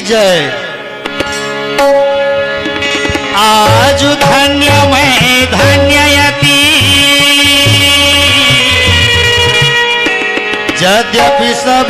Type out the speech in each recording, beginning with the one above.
जय। आज धन्य मैं धन्ययति यद्यपि सब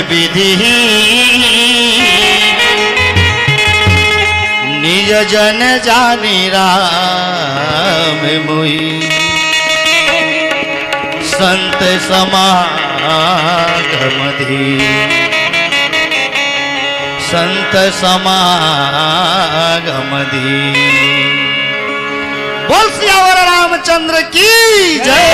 विधि निज जन जानी राम मोहि संत समागमधि संत समागमधि। बोल सियावर रामचंद्र की जय।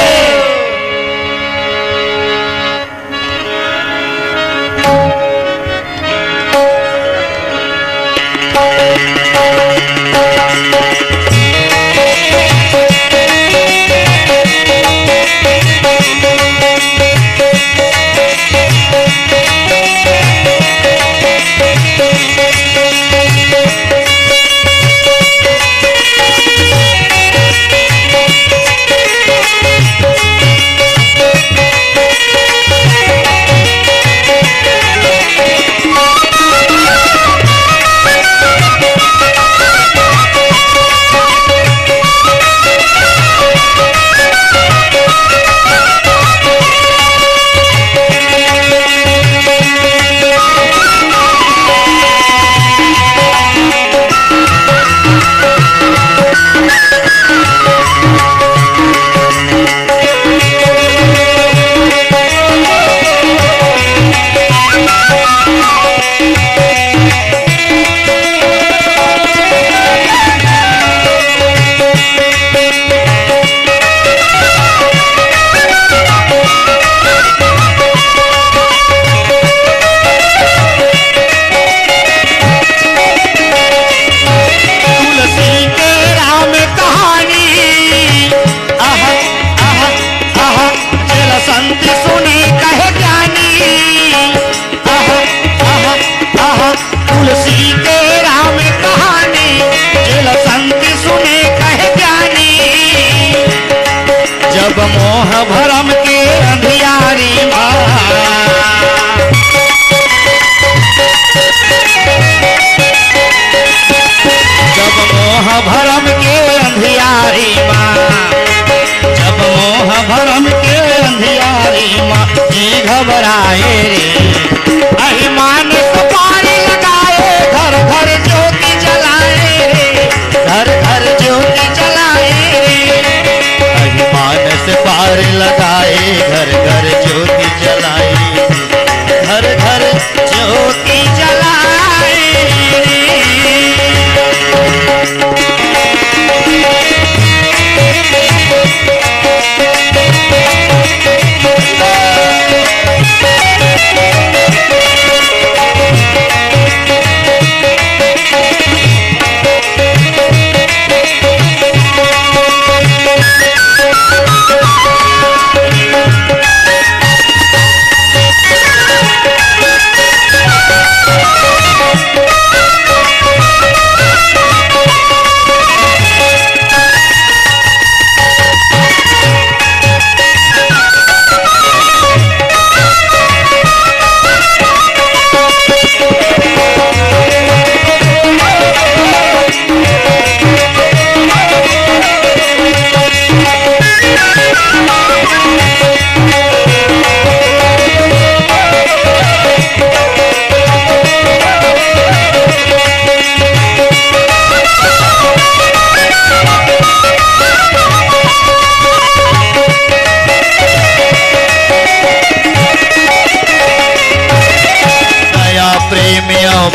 मोह भरम के अंधियारी जब मोह भरम के अंधियारी जब मोह भरम के अंधियारी जी घबराए रे अहिमान सुपारी लगाए घर घर ज्योति जलाए रे घर घर ज्योति जलाए से पार लगाए घर घर ज्योति जलाए घर घर ज्योति जलाए।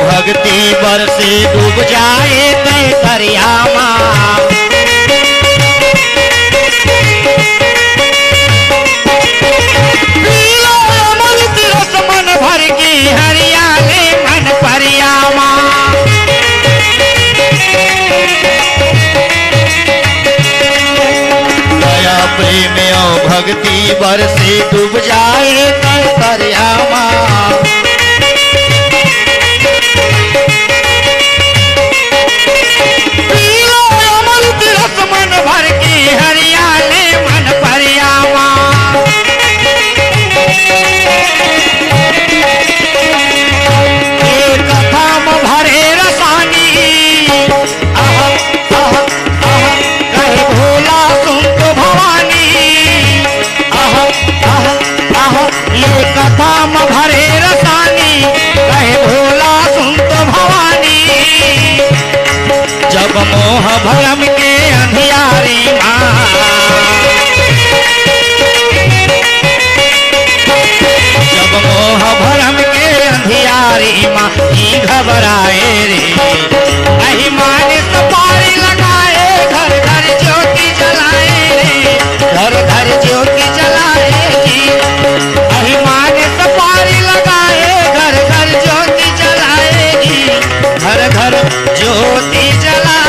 भक्ति बरसे डूब जाए तय दरिया मन भर के हरियाले मन परियामा दया प्रेम भक्ति बरसे डूब जाए तय दरिया कथा जब मोह भरम के अंधियारी माँ, जब मोह भरम के अंधियारी माँ ही घबराए रे। अहिमान सपारी लगाए घर घर ज्योति जलाए रे, घर घर ज्योति जलाएगी। अहिमान सपारी लगाए घर घर ज्योति जलाएगी, घर घर ज्योति जलाएगी।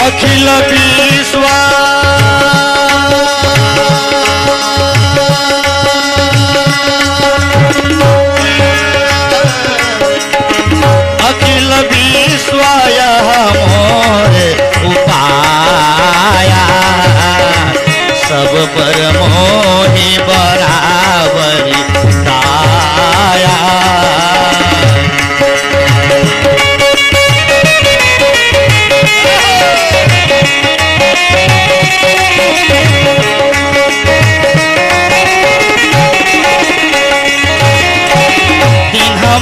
अखिल विश्व अखिल विश्व यह मोर उपाया, सब पर मोहि बराबरी दाया।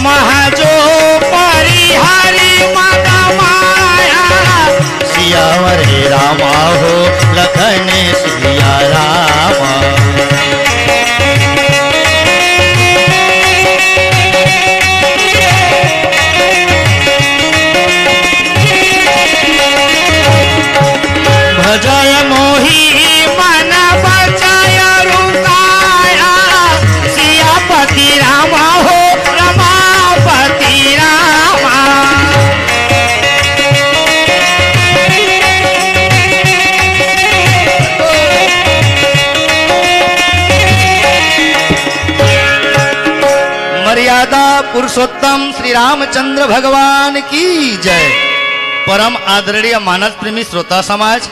महाजो परिहारी माता माया, सियावर रामा हो लखन सिया रामा। भजय मोही मन बचाय रुकाया, सियापति रामा हो रमापति रामा। मर्यादा पुरुषोत्तम श्री रामचंद्र भगवान की जय। परम आदरणीय मानस प्रेमी श्रोता समाज,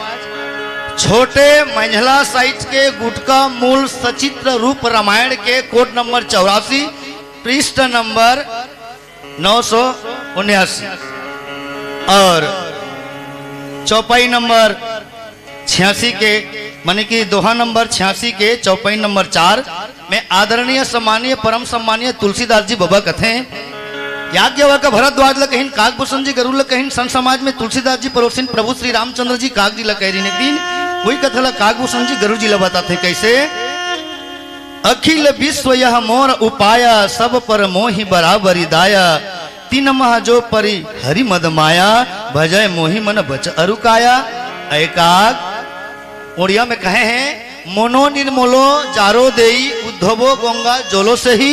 छोटे मंझला साइट के गुटका मूल सचित्र रूप रामायण के कोड नंबर 84 पृष्ठ नंबर 979 और चौपाई नंबर 86 के माने कि दोहा नंबर 86 के चौपाई नंबर 4 में आदरणीय सम्मानीय परम सम्मानीय तुलसीदास जी बाबा कथे याज्ञवल्क्य का भरद्वाज लकहीन काकभूषण जी गरुड़ लकहीन संत समाज में तुलसीदास जी परोसिन प्रभु श्री रामचंद्र जी काक जी लकहरीन एक दिन वही कथा काकभूषण जी गरुड़ जी बताते कैसे। अखिल विश्व यह मोर उपाया, सब पर मोहि बराबरी दाया। तीन मह जो परि हरि मद माया, भजय मोहि मन बच अरुकाया। एकाक ओडिया में कहे हैं मोनो निर्मोलो जारो देई उद्धवो गंगा जोलो से ही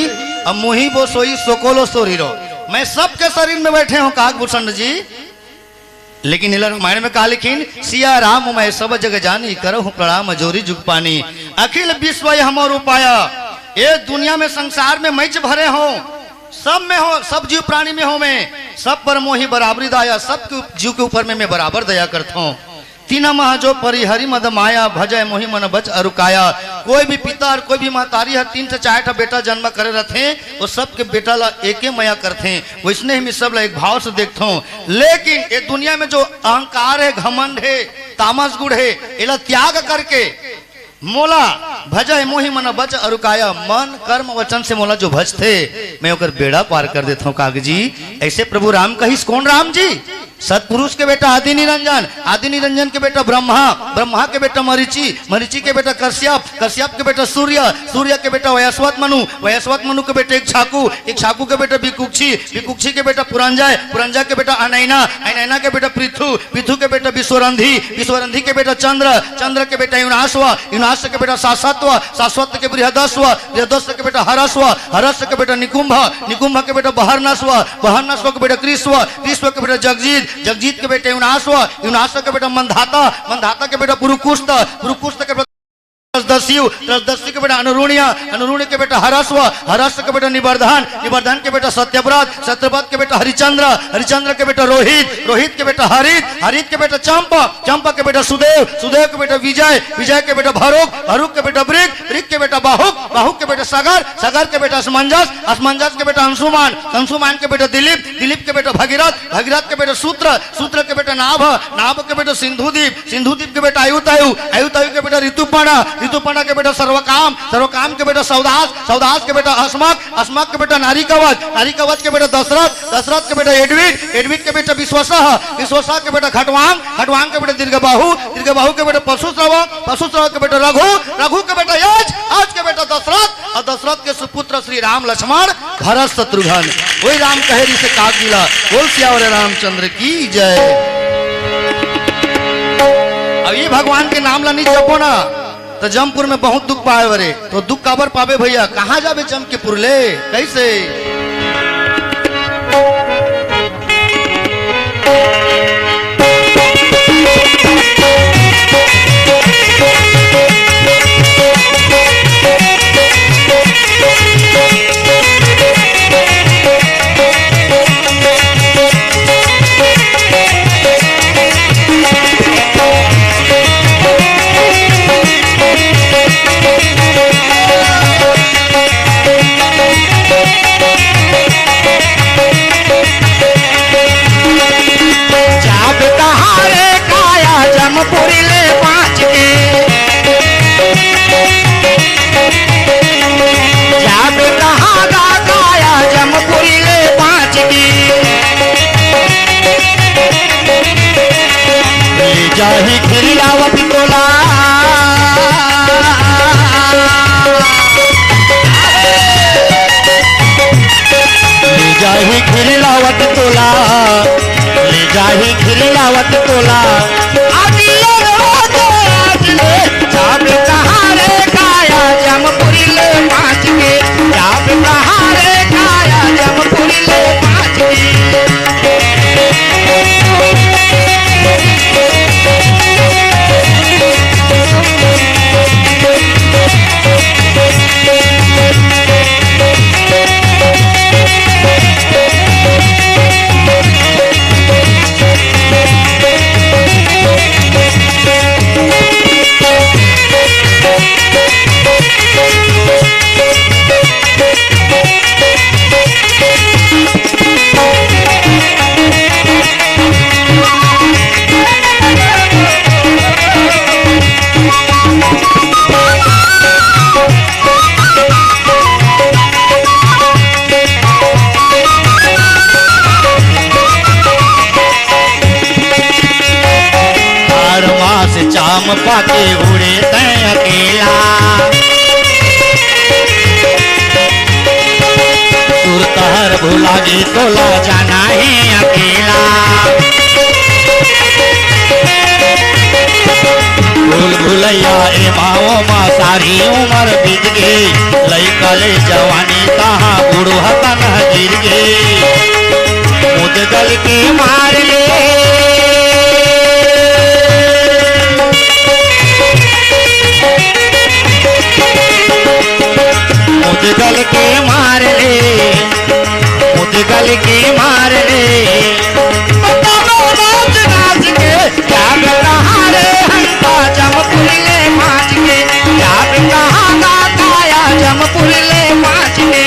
मुही बो सोई सोकोलो सोरीरो। मैं सबके शरीर में बैठे हूँ काकभूषण जी, लेकिन रामायण में कहा लिखिन सिया राम मैं सब जग जानी करहु प्रणाम जोरी जुग पानी। अखिल विश्व हमर उपाया, ये दुनिया में संसार में मैच भरे हो, सब में हो, सब जीव प्राणी में हो, मैं सब पर मोहि बराबरी दाया, सब जीव के ऊपर में मैं बराबर दया करता हूँ। तीन मह जो परि हरि मद माया, भजय मोहि मन बच अरुकाया। कोई भी पिता और कोई भी महतारी है 3 से 4 बेटा जन्म करे रहते, वो सबके बेटा ला एके मया करते, वैसने ही मैं सब ला एक भाव से देखता हूँ। लेकिन ये दुनिया में जो अहंकार है, घमंड है, तामस गुण है, इला त्याग करके मोला भजय मोहि मन बच अरुकाया, मन कर्म वचन से मोला जो भजते मैं ओकर बेड़ा पार कर देता हूँ। कागजी ऐसे प्रभु राम कहिस, कौन राम जी? सतपुरुष के बेटा आदि निरंजन, आदि निरंजन के बेटा ब्रह्मा, ब्रह्मा के बेटा मरीचि, मरीचि के बेटा कश्यप, कश्यप के बेटा सूर्य, सूर्य के बेटा वयस्वत मनु, वयस्वत मनु के बेटा एक छाकू के बेटा विकुक्षी, विकुक्षी के बेटा पुरंजय, पुरंजय के बेटा अनैना, अनैना के बेटा पृथु, पृथु के बेटा विश्वरंधी, विश्वरंधी के बेटा चंद्र, चंद्र के बेटा युनाश्व, युनाश्व के बेटा शाश्वत, शाश्वत के बृहदस्व, बृहदस्व के बेटा हरस्व, हरस्व के बेटा निकुंभ, निकुंभ के बेटा बहरनस्व, बहरनस्व के बेटा कृष्व, कृष्व के बेटा जगजीत, जगजीत के बेटे युनाश्व के बेटा मंधाता के बेटा पुरुकुष्ट के बेटा त्रयोदशी के बेटा अनुरूणी के बेटा हरस्व के बेटा निवर्धन के बेटा सत्यव्रत के बेटा हरिचंद्र के बेटा रोहित के बेटा हरित के बेटा चंपा के बेटा सुदेव के बेटा विजय के बेटा भरूक के बेटा वृक के बेटा बाहुक के बेटा सागर के बेटा असमंजस के बेटा अंशुमान के बेटा दिलीप के बेटा भगीरथ के बेटा सूत्र के बेटा नाभ के बेटा सिंधुदीप के बेटा आयुतायु के बेटा ऋतुपर्णा के बेटा सर्वकाम के बेटा सौदास के बेटा अस्मक के बेटा नारी कवच के बेटा दशरथ के बेटा एडविड के बेटा विश्वसा के बेटा खटवांग के बेटा दीर्घबाहु के बेटा पशुश्रव के बेटा रघु के बेटा आज के बेटा दशरथ और दशरथ के सुपुत्र श्री राम लक्ष्मण भरत शत्रुघ्न। वही राम कहेरी से काग जिला बोल सियावर रामचंद्र की जय। अब ये भगवान के नाम ला नहीं जपो ना तो जमपुर में बहुत दुख पाए बरे, तो दुख काबर पावे भैया, कहाँ जावे जम के पुरले कैसे। जाही खिलावत तोला ले जाही खिलावत तोला ले जाही खिलावत तोला जाब कहाँ रे काया जमपुरी ले पाँच के जाब कहाँ रे काया जमपुरी ले पाँच के। चाम पाके उड़े तय अकेला सुरतहर भुला गे तोला जाना है अकेला भूल भुलैया ए माओ माँ सारी उम्र बीत गई लई कले जवानी कहाँ बूढ़ो हतन गिर गई मुदगल के मार ले मुदगल के मार ले मुदगल के मार ले नाच नाच के क्या कहाँ रे हंता जमपुर ले माच के क्या कहाँ गाया जमपुर ले माच के।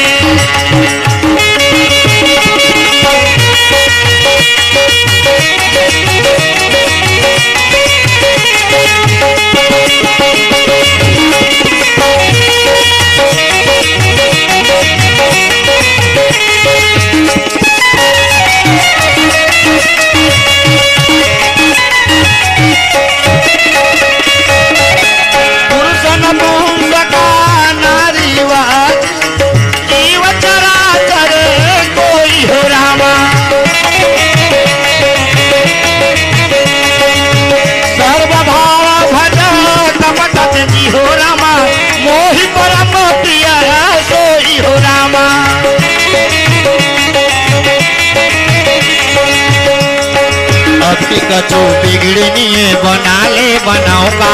अभी कछु बिगड़नी बना ले बनाओ का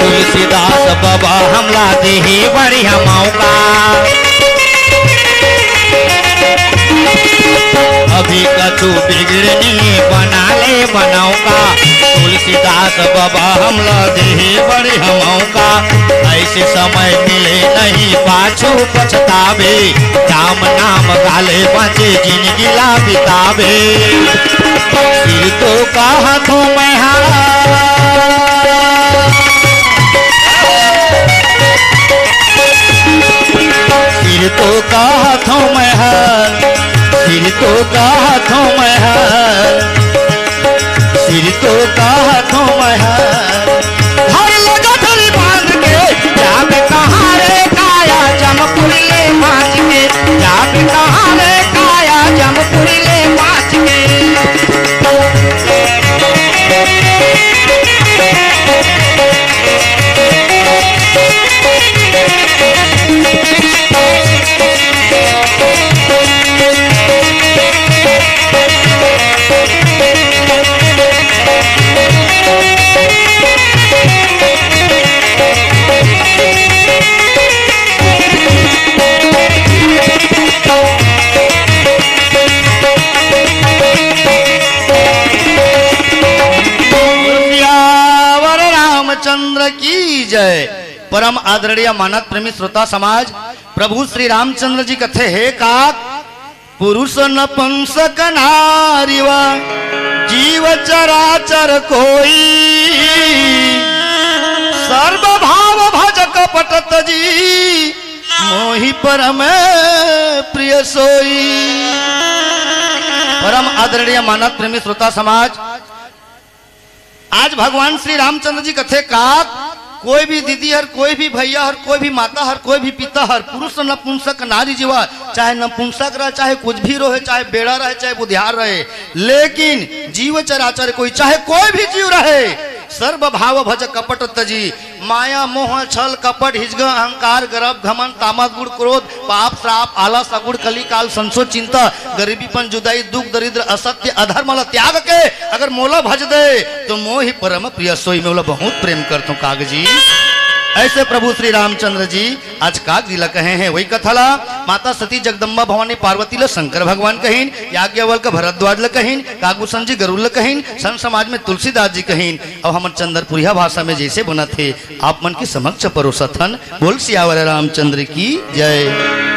तुलसीदास बाबा हमला दे बढ़िया मौका अभी कछु बिगड़नी बना ले बनाओ का तुलसीदास बाबा हमला दे बढ़िया मौका ऐसे समय मिले नहीं पाछू पछतावे राम नाम गाले बचे जिंदगी ला बितावे सिर तो का हाथों में सिर तो का हाथों में है सिर तो का हाथों में है सिर तो का हाथों में है हर लगा थली बांध के जाब कहाँ रे काया जमपुरी ले माच के जाब कहाँ रे काया जमपुरी ले माच के चंद्र की जय। परम आदरणीय मानद प्रेमी श्रोता समाज, प्रभु श्री रामचंद्र जी कथे हे काक पुरुष नपुंसक नारीवा जीव चराचर कोई सर्व भाव भज कपट जी मोहि परम प्रिय सोई। परम आदरणीय मानद प्रेमी श्रोता समाज, आज भगवान श्री रामचंद्र जी कथे का कोई भी दीदी हर, कोई भी भैया हर, कोई भी माता हर, कोई भी पिता हर, पुरुष नपुंसक नारी जीवा, चाहे नपुंसक रहे, चाहे कुछ भी रहे, चाहे बेड़ा रहे, चाहे बुधियार रहे, लेकिन जीव चराचर कोई, चाहे कोई भी जीव रहे, सर्व भाव भज कपट तजी। माया मोह छल कपट हिजग अहंकार गर्भ घमन तामस गुण क्रोध पाप श्राप आलस अगुण कली काल संसो चिंता गरीबीपन जुदाई दुख दरिद्र असत्य अधर्म त्याग के अगर मोला भज दे तो मोहि परम प्रिय सोई। मोला बहुत प्रेम करता हूँ कागजी। ऐसे प्रभु श्री रामचंद्र जी आज काग जिला कहे हैं वही कथाला माता सती जगदम्बा भवानी पार्वती ल शंकर भगवान कहीन, याज्ञवल्क भरद्वाज ल कहीन, कागभूषण जी गरुड़ ल कहीन, संत समाज में तुलसीदास जी कहीन। अब हम चंद्रपुरिया भाषा में जैसे बना थे आप मन के समक्ष परोसथन। बोल सियावर रामचंद्र की जय।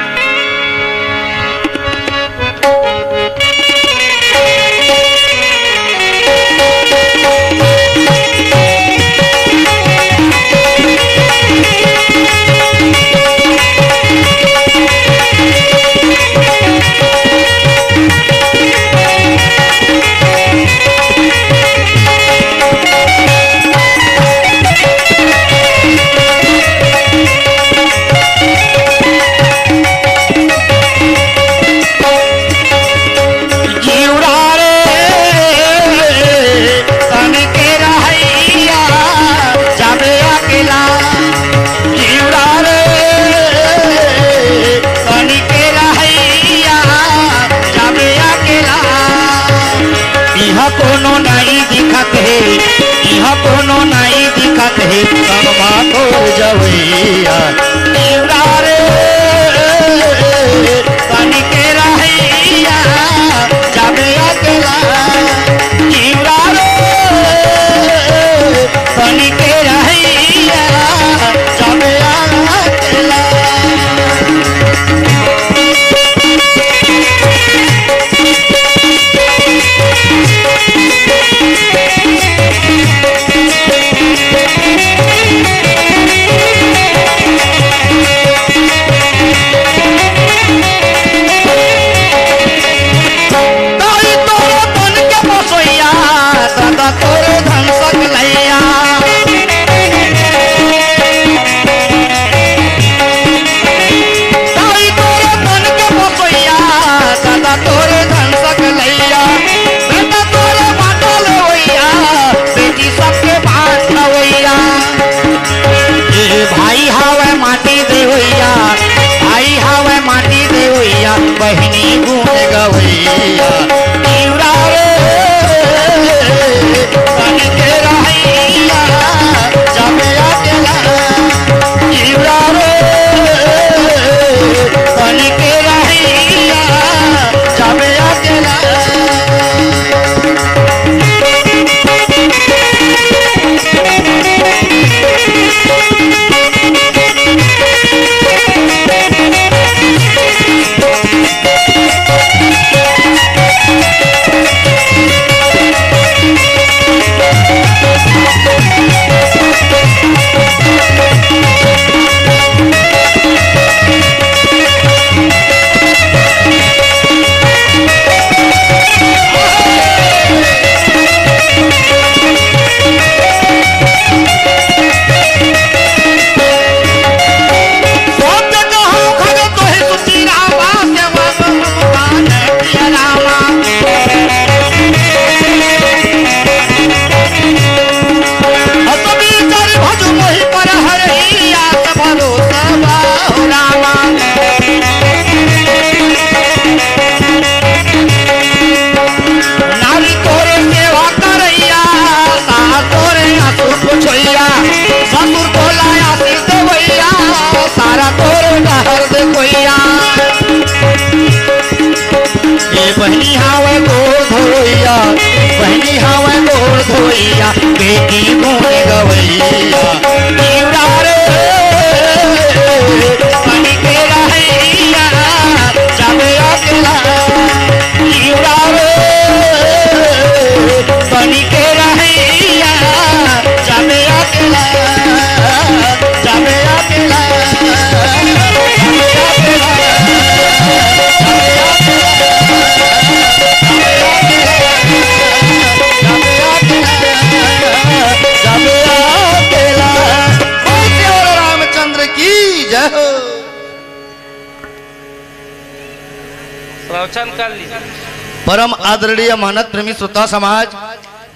प्रवचन कर लीजिए। परम आदरणीय मानद प्रेमी श्रोता समाज,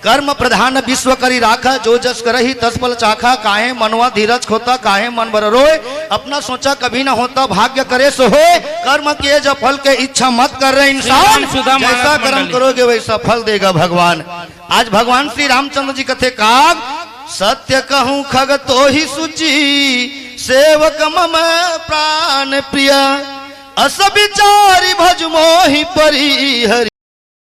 कर्म प्रधान विश्व करी राखा, जो जस करही तस फल चाखा, काहे मनवा धीरज खोता, काहे मन बर रोए, अपना सोचा कभी ना होता, भाग्य करे सो होए, कर्म किए जब फल के इच्छा मत कर रहे इंसान, जैसा कर्म करोगे वैसा फल देगा भगवान। आज भगवान श्री रामचंद्र जी कथे काग, सत्य कहूं खग तो ही सुची, सेवक मम प्राण प्रिय, अस विचारी भज मोहि परी हरि।